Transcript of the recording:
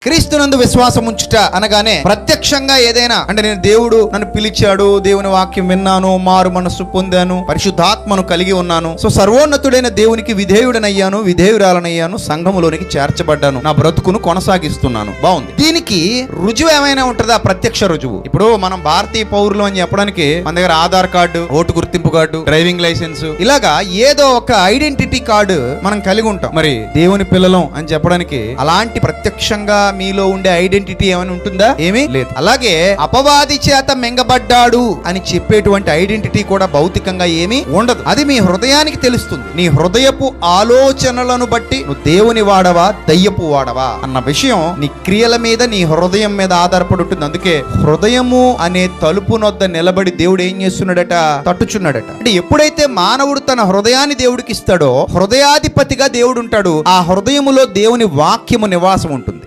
క్రీస్తునందు విశ్వాసం ఉంచుట అనగానే ప్రత్యక్షంగా ఏదైనా అంటే నేను దేవుడు నన్ను పిలిచాడు, దేవుని వాక్యం విన్నాను, మారు మనస్సు పొందాను, పరిశుద్ధాత్మను కలిగి ఉన్నాను, సో సర్వోన్నతుడైన దేవునికి విధేయుడనయ్యాను, విధేయురాలనయ్యాను, సంఘములోనికి చేర్చబడ్డాను, నా బ్రతుకును కొనసాగిస్తున్నాను. బాగుంది. దీనికి రుజువు ఏమైనా ఉంటుందా? ప్రత్యక్ష రుజువు. ఇప్పుడు మనం భారతీయ పౌరులు అని చెప్పడానికి మన దగ్గర ఆధార్ కార్డు, ఓటు గుర్తింపు కార్డు, డ్రైవింగ్ లైసెన్స్, ఇలాగా ఏదో ఒక ఐడెంటిటీ కార్డు మనం కలిగి ఉంటాం. మరి దేవుని పిల్లలం అని చెప్పడానికి అలాంటి ప్రత్యక్షంగా మీలో ఉండే ఐడెంటిటీ ఏమైనా ఉంటుందా? ఏమీ లేదు. అలాగే అపవాది చేత మెంగబడ్డాడు అని చెప్పేటువంటి ఐడెంటిటీ కూడా భౌతికంగా ఏమీ ఉండదు. అది మీ హృదయానికి తెలుస్తుంది. నీ హృదయపు ఆలోచనలను బట్టి నువ్వు దేవుని వాడవా, దయ్యపు వాడవా అన్న విషయం నీ క్రియల మీద, నీ హృదయం మీద ఆధారపడి ఉంటుంది. అందుకే హృదయము అనే తలుపు నొద్ద నిలబడి దేవుడు ఏం చేస్తున్నాడట? తట్టుచున్నాడట. అంటే ఎప్పుడైతే మానవుడు తన హృదయాన్ని దేవుడికి ఇస్తాడో, హృదయాధిపతిగా దేవుడు ఉంటాడు. ఆ హృదయములో దేవుని వాక్యము నివాసం ఉంటుంది.